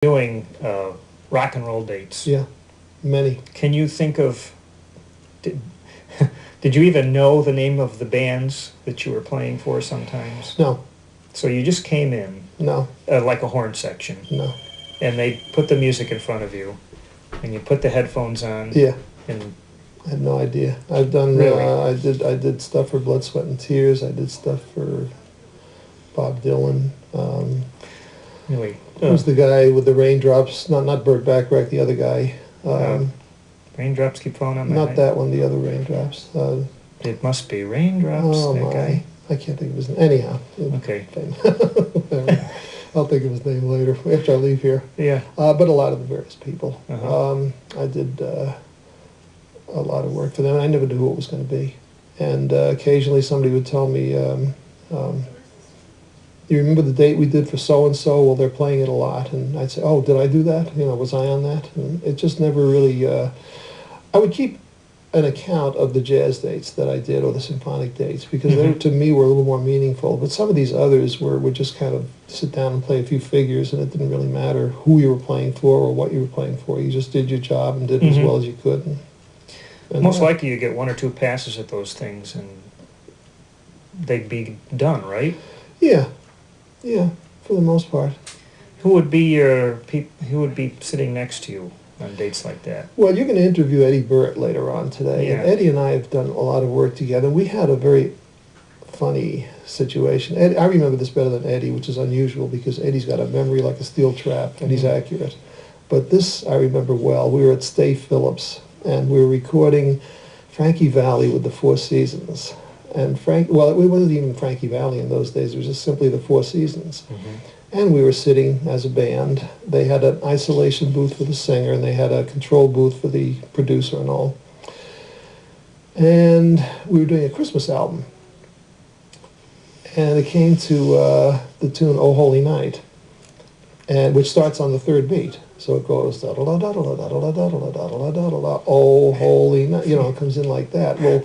doing rock and roll dates. Yeah, many. Can you think of, did, did you even know the name of the bands that you were playing for sometimes? No, So you just came in, no, like a horn section, no. and they put the music in front of you, and you put the headphones on, Yeah, and I had no idea. I've done. Really? I did stuff for Blood, Sweat, and Tears. I did stuff for Bob Dylan. really, Who's the guy with the raindrops? Not Burt Bacharach, the other guy. raindrops keep falling on my Not head. that one. The other raindrops. It must be raindrops, Oh that my! guy. I can't think of his name. Anyhow. Okay. I'll think of his name later after I leave here. Yeah. But a lot of the various people. Uh-huh. I did a lot of work for them. I never knew who it was going to be. And occasionally somebody would tell me, you remember the date we did for so-and-so? Well, they're playing it a lot. And I'd say, oh, did I do that? Was I on that? And it just never really... I would keep an account of the jazz dates that I did or the symphonic dates because they, to me, were a little more meaningful. But some of these others would just kind of sit down and play a few figures, and it didn't really matter who you were playing for or what you were playing for. You just did your job and did it as well as you could. And Most likely you get one or two passes at those things, and they'd be done, right? Yeah, for the most part. Who would be who would be sitting next to you on dates like that? Well, you're going to interview Eddie Burt later on today. Yeah. And Eddie and I have done a lot of work together. We had a very funny situation. I remember this better than Eddie, which is unusual because Eddie's got a memory like a steel trap, and he's accurate. But this I remember well. We were at Stay Phillips, and we were recording Frankie Valli with the Four Seasons. And it wasn't even Frankie Valli in those days. It was just simply the Four Seasons. And we were sitting as a band. They had an isolation booth for the singer, and they had a control booth for the producer and all. And we were doing a Christmas album. And it came to the tune "Oh Holy Night," which starts on the third beat. So it goes da da da da da da da da da da da da. Oh Holy Night, it comes in like that. Well,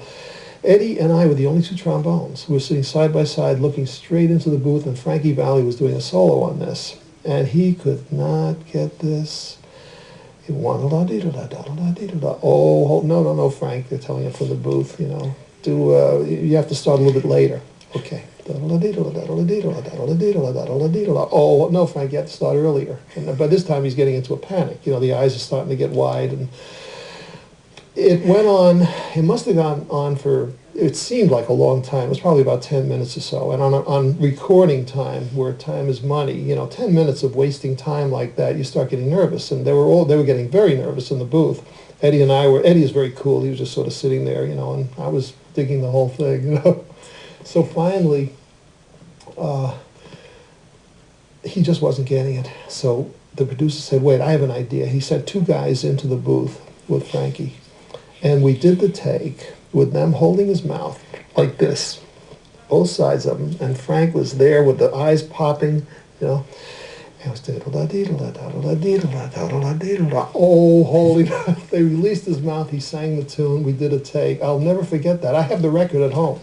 Eddie and I were the only two trombones. We were sitting side by side, looking straight into the booth, and Frankie Valli was doing a solo on this, and he could not get this. He wanted oh no, Frank, they're telling him from the booth, you have to start a little bit later. Okay. Oh no, Frank, you have to start earlier. And by this time he's getting into a panic. The eyes are starting to get wide, and it went on. It must have gone on for, it seemed like a long time. It was probably about 10 minutes or so. And on recording time, where time is money, 10 minutes of wasting time like that, you start getting nervous. And they were getting very nervous in the booth. Eddie is very cool. He was just sort of sitting there, and I was digging the whole thing, So finally, he just wasn't getting it. So the producer said, wait, I have an idea. He sent two guys into the booth with Frankie. And we did the take with them holding his mouth like this, both sides of him. And Frank was there with the eyes popping, And it was oh, holy. They released his mouth. He sang the tune. We did a take. I'll never forget that. I have the record at home.